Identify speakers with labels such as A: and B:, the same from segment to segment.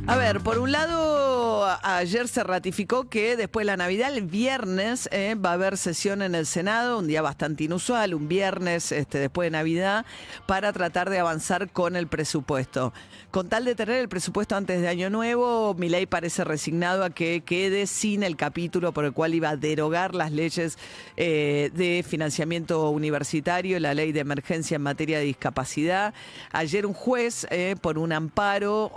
A: A ver, por un lado, ayer se ratificó que después de la Navidad, el viernes, va a haber sesión en el Senado, un día bastante inusual, un viernes después de Navidad, para tratar de avanzar con el presupuesto. Con tal de tener el presupuesto antes de Año Nuevo, Milei parece resignado a que quede sin el capítulo por el cual iba a derogar las leyes de financiamiento universitario, la ley de emergencia en materia de discapacidad. Ayer un juez, por un amparo,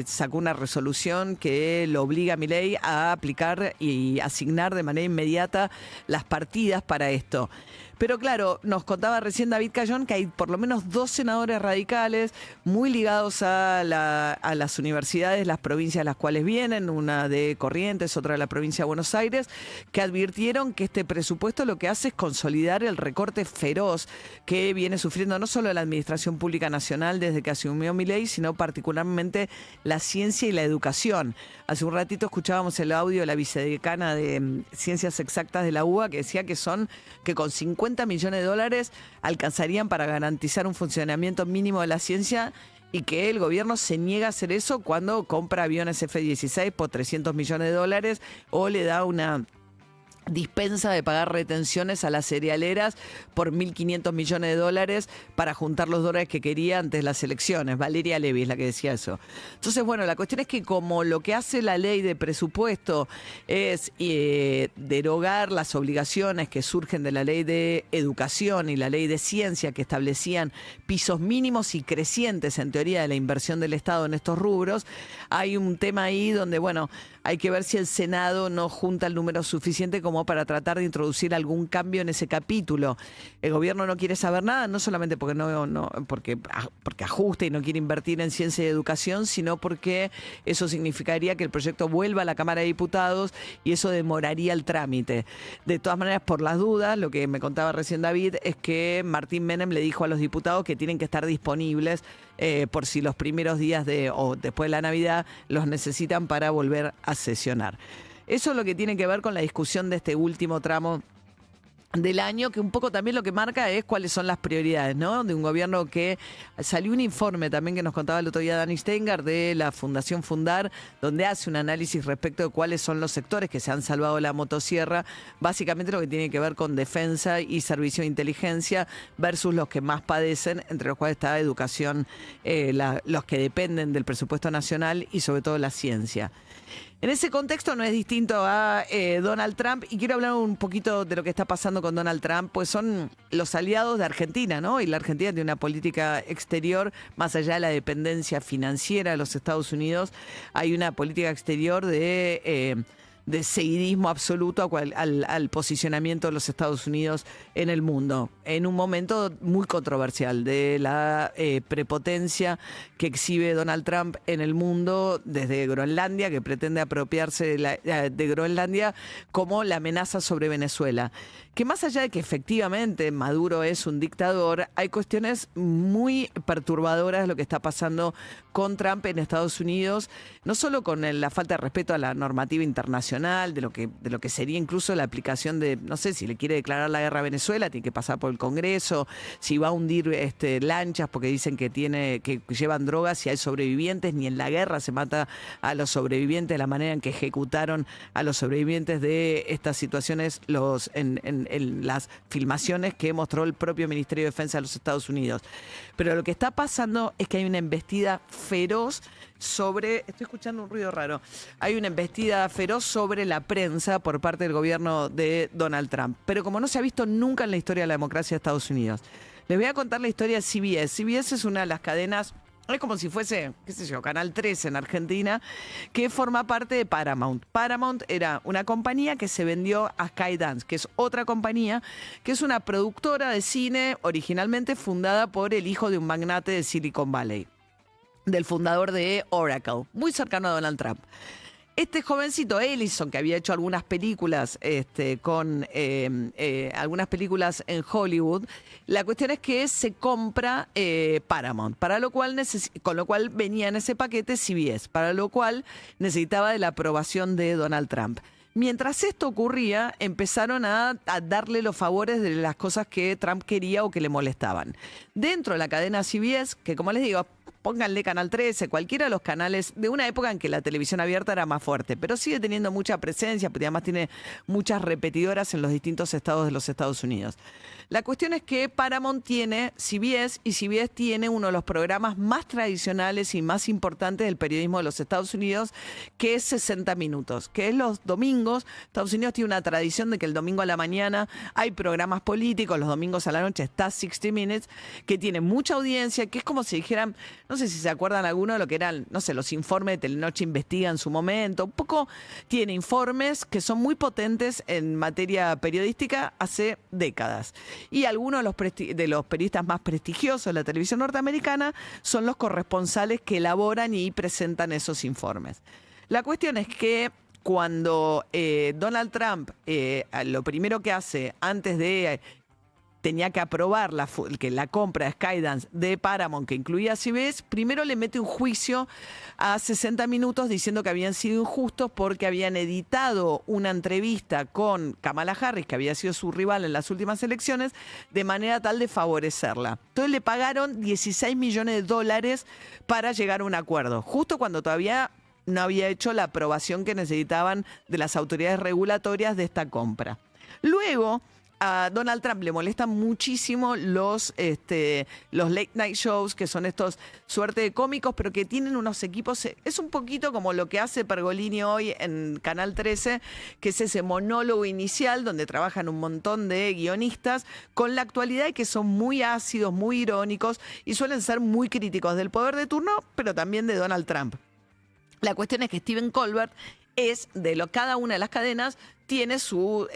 A: sacó una resolución que lo obliga a Milei a aplicar y asignar de manera inmediata las partidas para esto. Pero claro, nos contaba recién David Cayón que hay por lo menos 2 senadores radicales muy ligados a las universidades, las provincias a las cuales vienen, una de Corrientes, otra de la provincia de Buenos Aires, que advirtieron que este presupuesto lo que hace es consolidar el recorte feroz que viene sufriendo no solo la Administración Pública Nacional desde que asumió Milei, sino particularmente la ciencia y la educación. Hace un ratito escuchábamos el audio de la vicedecana de Ciencias Exactas de la UBA que decía que con 50 millones de dólares alcanzarían para garantizar un funcionamiento mínimo de la ciencia y que el gobierno se niega a hacer eso cuando compra aviones F-16 por 300 millones de dólares o le da una dispensa de pagar retenciones a las cerealeras por 1.500 millones de dólares para juntar los dólares que quería antes de las elecciones. Valeria Levy es la que decía eso. Entonces, bueno, la cuestión es que como lo que hace la ley de presupuesto es derogar las obligaciones que surgen de la ley de educación y la ley de ciencia que establecían pisos mínimos y crecientes en teoría de la inversión del Estado en estos rubros, hay un tema ahí donde, bueno, hay que ver si el Senado no junta el número suficiente como para tratar de introducir algún cambio en ese capítulo. El gobierno no quiere saber nada, no solamente porque ajusta y no quiere invertir en ciencia y educación, sino porque eso significaría que el proyecto vuelva a la Cámara de Diputados y eso demoraría el trámite. De todas maneras, por las dudas, lo que me contaba recién David es que Martín Menem le dijo a los diputados que tienen que estar disponibles por si los primeros días o después de la Navidad los necesitan para volver a sesionar. Eso es lo que tiene que ver con la discusión de este último tramo del año, que un poco también lo que marca es cuáles son las prioridades, ¿no? De un gobierno que salió un informe también que nos contaba el otro día Dani Steingart de la Fundación Fundar, donde hace un análisis respecto de cuáles son los sectores que se han salvado de la motosierra, básicamente lo que tiene que ver con defensa y servicio de inteligencia versus los que más padecen, entre los cuales está educación, los que dependen del presupuesto nacional y sobre todo la ciencia. En ese contexto no es distinto a Donald Trump, y quiero hablar un poquito de lo que está pasando con Donald Trump, pues son los aliados de Argentina, ¿no? Y la Argentina tiene una política exterior, más allá de la dependencia financiera de los Estados Unidos, hay una política exterior de seguidismo absoluto al posicionamiento de los Estados Unidos en el mundo, en un momento muy controversial de la prepotencia que exhibe Donald Trump en el mundo desde Groenlandia, que pretende apropiarse de Groenlandia como la amenaza sobre Venezuela. Que más allá de que efectivamente Maduro es un dictador, hay cuestiones muy perturbadoras de lo que está pasando con Trump en Estados Unidos, no solo con la falta de respeto a la normativa internacional, de lo que sería incluso la aplicación de, no sé, si le quiere declarar la guerra a Venezuela, tiene que pasar por el Congreso, si va a hundir lanchas porque dicen que llevan drogas, si hay sobrevivientes, ni en la guerra se mata a los sobrevivientes de la manera en que ejecutaron a los sobrevivientes de estas situaciones en las filmaciones que mostró el propio Ministerio de Defensa de los Estados Unidos. Pero lo que está pasando es que hay una embestida feroz estoy escuchando un ruido raro, hay una embestida feroz sobre la prensa por parte del gobierno de Donald Trump, pero como no se ha visto nunca en la historia de la democracia de Estados Unidos. Les voy a contar la historia de CBS. CBS es una de las cadenas, es como si fuese, qué sé yo, Canal 13 en Argentina, que forma parte de Paramount. Paramount era una compañía que se vendió a Skydance, que es otra compañía, que es una productora de cine originalmente fundada por el hijo de un magnate de Silicon Valley, del fundador de Oracle, muy cercano a Donald Trump. Este jovencito Ellison, que había hecho algunas películas algunas películas en Hollywood, la cuestión es que se compra Paramount, con lo cual venía en ese paquete CBS, para lo cual necesitaba de la aprobación de Donald Trump. Mientras esto ocurría, empezaron a darle los favores de las cosas que Trump quería o que le molestaban. Dentro de la cadena CBS, que como les digo, pónganle Canal 13, cualquiera de los canales de una época en que la televisión abierta era más fuerte, pero sigue teniendo mucha presencia, porque además tiene muchas repetidoras en los distintos estados de los Estados Unidos. La cuestión es que Paramount tiene CBS y CBS tiene uno de los programas más tradicionales y más importantes del periodismo de los Estados Unidos, que es 60 Minutos, que es los domingos. Estados Unidos tiene una tradición de que el domingo a la mañana hay programas políticos, los domingos a la noche está 60 Minutes, que tiene mucha audiencia, que es como si dijeran, no sé si se acuerdan alguno de lo que eran, no sé, los informes de Telenoche Investiga en su momento. Un poco tiene informes que son muy potentes en materia periodística hace décadas. Y algunos de los periodistas más prestigiosos de la televisión norteamericana son los corresponsales que elaboran y presentan esos informes. La cuestión es que cuando Donald Trump lo primero que hace antes de tenía que aprobar la compra de Skydance de Paramount, que incluía CBS, primero le mete un juicio a 60 Minutos diciendo que habían sido injustos porque habían editado una entrevista con Kamala Harris, que había sido su rival en las últimas elecciones, de manera tal de favorecerla. Entonces le pagaron $16 millones para llegar a un acuerdo, justo cuando todavía no había hecho la aprobación que necesitaban de las autoridades regulatorias de esta compra. Luego, a Donald Trump le molestan muchísimo los late night shows, que son estos suerte de cómicos, pero que tienen unos equipos. Es un poquito como lo que hace Pergolini hoy en Canal 13, que es ese monólogo inicial donde trabajan un montón de guionistas con la actualidad y que son muy ácidos, muy irónicos y suelen ser muy críticos del poder de turno, pero también de Donald Trump. La cuestión es que Stephen Colbert cada una de las cadenas tiene su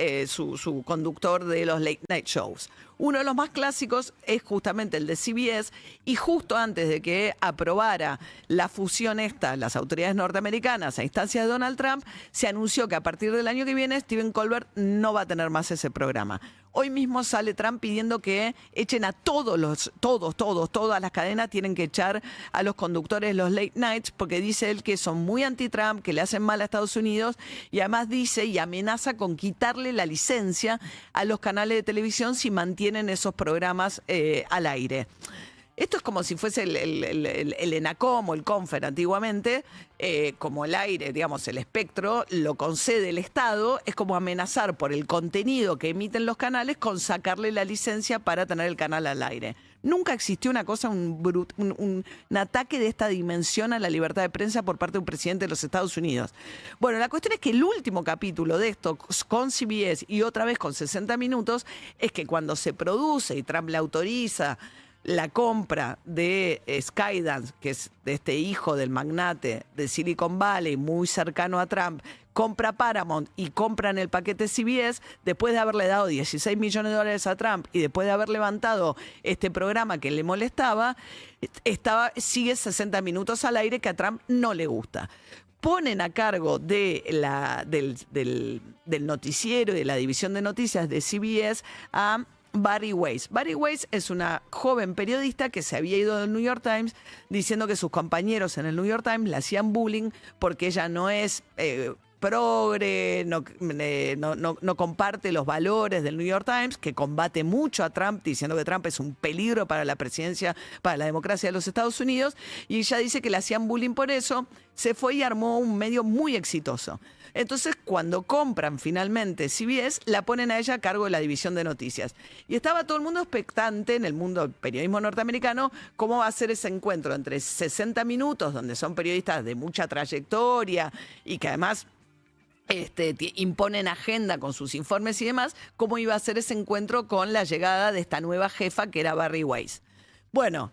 A: conductor de los late night shows. Uno de los más clásicos es justamente el de CBS, y justo antes de que aprobara la fusión las autoridades norteamericanas a instancias de Donald Trump, se anunció que a partir del año que viene Stephen Colbert no va a tener más ese programa. Hoy mismo sale Trump pidiendo que echen a todas las cadenas tienen que echar a los conductores de los late nights, porque dice él que son muy anti-Trump, que le hacen mal a Estados Unidos, y además dice y amenaza con quitarle la licencia a los canales de televisión si mantienen esos programas al aire. Esto es como si fuese el ENACOM o el CONFER antiguamente, como el aire, digamos, el espectro lo concede el Estado, es como amenazar por el contenido que emiten los canales con sacarle la licencia para tener el canal al aire. Nunca existió una cosa, un ataque de esta dimensión a la libertad de prensa por parte de un presidente de los Estados Unidos. Bueno, la cuestión es que el último capítulo de esto, con CBS y otra vez con 60 Minutos, es que cuando se produce y Trump le autoriza la compra de Skydance, que es de este hijo del magnate de Silicon Valley, muy cercano a Trump, compra Paramount y compran el paquete CBS, después de haberle dado $16 millones a Trump y después de haber levantado este programa que le molestaba, sigue 60 Minutos al aire, que a Trump no le gusta. Ponen a cargo del noticiero y de la división de noticias de CBS a Bari Weiss. Bari Weiss es una joven periodista que se había ido del New York Times diciendo que sus compañeros en el New York Times le hacían bullying porque ella no es progre, no comparte los valores del New York Times, que combate mucho a Trump, diciendo que Trump es un peligro para la presidencia, para la democracia de los Estados Unidos, y ella dice que le hacían bullying por eso. Se fue y armó un medio muy exitoso. Entonces, cuando compran finalmente CBS, la ponen a ella a cargo de la división de noticias. Y estaba todo el mundo expectante en el mundo del periodismo norteamericano cómo va a ser ese encuentro entre 60 Minutos, donde son periodistas de mucha trayectoria y que además imponen agenda con sus informes y demás, cómo iba a ser ese encuentro con la llegada de esta nueva jefa que era Bari Weiss. Bueno,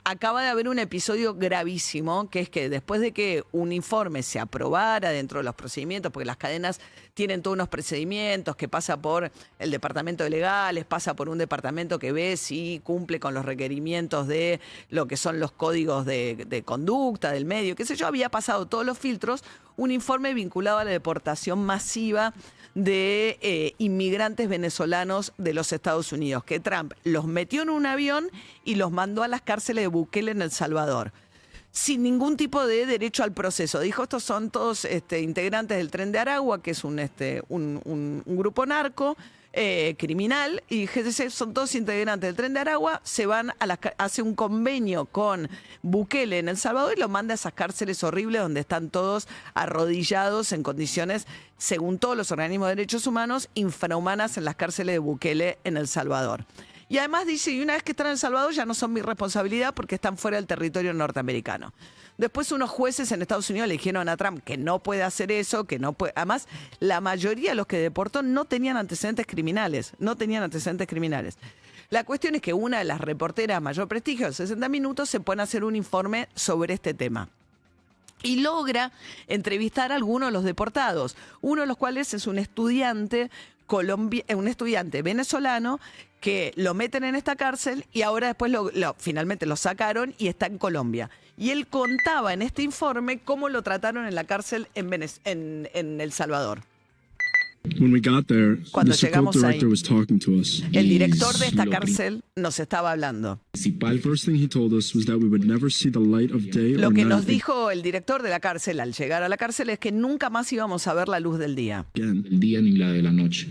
A: acaba de haber un episodio gravísimo, que es que después de que un informe se aprobara dentro de los procedimientos, porque las cadenas tienen todos unos procedimientos que pasa por el departamento de legales, pasa por un departamento que ve si cumple con los requerimientos de lo que son los códigos de conducta del medio, qué sé yo, había pasado todos los filtros, un informe vinculado a la deportación masiva de inmigrantes venezolanos de los Estados Unidos, que Trump los metió en un avión y los mandó a las cárceles de Bukele en El Salvador, sin ningún tipo de derecho al proceso. Dijo, estos son todos integrantes del Tren de Aragua, que es un grupo narco, criminal, y GTC son todos integrantes del Tren de Aragua, se van hace un convenio con Bukele en El Salvador y lo manda a esas cárceles horribles donde están todos arrodillados en condiciones, según todos los organismos de derechos humanos, infrahumanas en las cárceles de Bukele en El Salvador. Y además dice, y una vez que están en El Salvador ya no son mi responsabilidad porque están fuera del territorio norteamericano. Después unos jueces en Estados Unidos le dijeron a Trump que no puede hacer eso, que no puede. Además, la mayoría de los que deportó no tenían antecedentes criminales, La cuestión es que una de las reporteras de mayor prestigio, de 60 Minutos, se pone a hacer un informe sobre este tema. Y logra entrevistar a algunos de los deportados, uno de los cuales es un estudiante venezolano que lo meten en esta cárcel y ahora después finalmente lo sacaron y está en Colombia. Y él contaba en este informe cómo lo trataron en la cárcel en El Salvador. Cuando llegamos ahí, el director de esta cárcel nos estaba hablando. Lo que nos dijo el director de la cárcel al llegar a la cárcel es que nunca más íbamos a ver la luz del día.
B: El día ni la de la noche.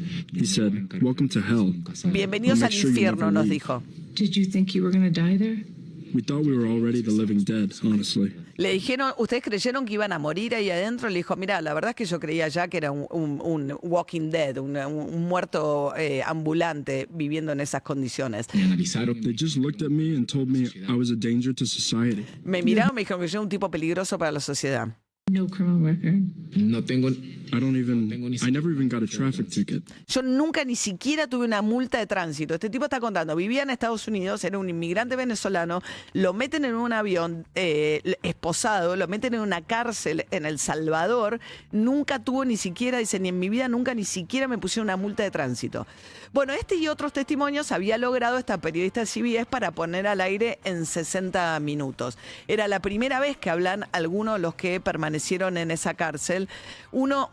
A: Bienvenidos al infierno, nos dijo. Le dijeron, ¿ustedes creyeron que iban a morir ahí adentro? Le dijo, mira, la verdad es que yo creía ya que era un walking dead, un muerto ambulante viviendo en esas condiciones.
B: Me analizaron.
A: Me miraron y me dijeron que yo era un tipo peligroso para la sociedad.
C: No criminal record.
B: No tengo.
D: I never even got a traffic ticket.
A: Yo nunca ni siquiera tuve una multa de tránsito. Este tipo está contando, vivía en Estados Unidos, era un inmigrante venezolano, lo meten en un avión esposado, lo meten en una cárcel en El Salvador, nunca tuvo ni siquiera, dice, ni en mi vida nunca ni siquiera me pusieron una multa de tránsito. Bueno, este y otros testimonios había logrado esta periodista de CBS para poner al aire en 60 minutos. Era la primera vez que hablan algunos de los que permanecieron en esa cárcel.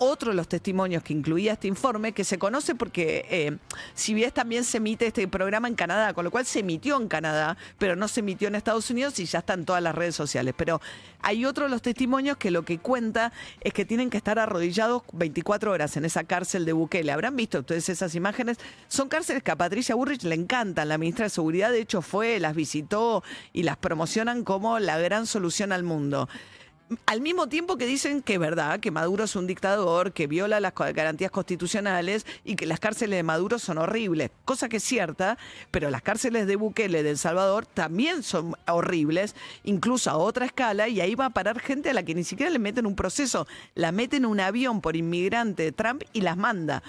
A: Otro de los testimonios que incluía este informe, que se conoce porque CBS también se emite este programa en Canadá, con lo cual se emitió en Canadá, pero no se emitió en Estados Unidos y ya está en todas las redes sociales. Pero hay otro de los testimonios que lo que cuenta es que tienen que estar arrodillados 24 horas en esa cárcel de Bukele. ¿Habrán visto ustedes esas imágenes? Son cárceles que a Patricia Bullrich le encantan. La ministra de Seguridad, de hecho, las visitó y las promocionan como la gran solución al mundo. Al mismo tiempo que dicen que es verdad, que Maduro es un dictador, que viola las garantías constitucionales y que las cárceles de Maduro son horribles, cosa que es cierta, pero las cárceles de Bukele de El Salvador también son horribles, incluso a otra escala, y ahí va a parar gente a la que ni siquiera le meten un proceso, la meten en un avión por inmigrante de Trump y las manda.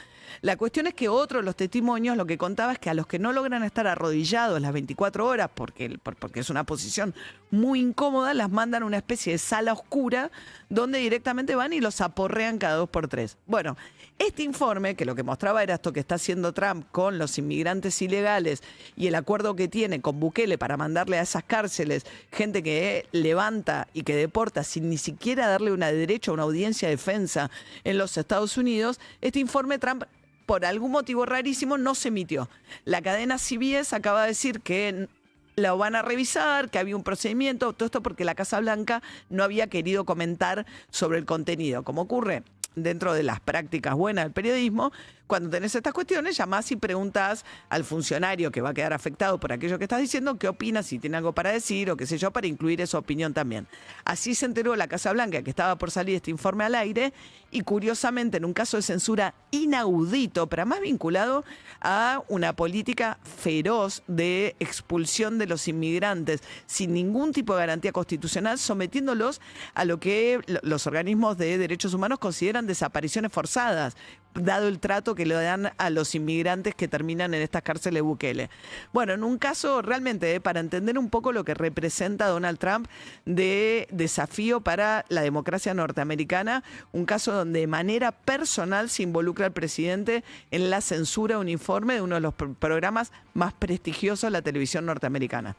A: La cuestión es que otro de los testimonios lo que contaba es que a los que no logran estar arrodillados las 24 horas, porque es una posición muy incómoda, las mandan a una especie de sala oscura donde directamente van y los aporrean cada 2 por 3. Bueno, este informe, que lo que mostraba era esto que está haciendo Trump con los inmigrantes ilegales y el acuerdo que tiene con Bukele para mandarle a esas cárceles gente que levanta y que deporta sin ni siquiera darle una derecho a una audiencia de defensa en los Estados Unidos, este informe Trump, por algún motivo rarísimo, no se emitió. La cadena CBS acaba de decir que lo van a revisar, que había un procedimiento, todo esto porque la Casa Blanca no había querido comentar sobre el contenido. Como ocurre dentro de las prácticas buenas del periodismo, cuando tenés estas cuestiones, llamás y preguntás al funcionario que va a quedar afectado por aquello que estás diciendo, qué opina, si tiene algo para decir o qué sé yo, para incluir esa opinión también. Así se enteró la Casa Blanca que estaba por salir este informe al aire y curiosamente en un caso de censura inaudito, pero más vinculado a una política feroz de expulsión de los inmigrantes sin ningún tipo de garantía constitucional, sometiéndolos a lo que los organismos de derechos humanos consideran desapariciones forzadas, dado el trato que le dan a los inmigrantes que terminan en estas cárceles de Bukele. Bueno, en un caso realmente, para entender un poco lo que representa Donald Trump de desafío para la democracia norteamericana, un caso donde de manera personal se involucra al presidente en la censura de un informe de uno de los programas más prestigiosos de la televisión norteamericana.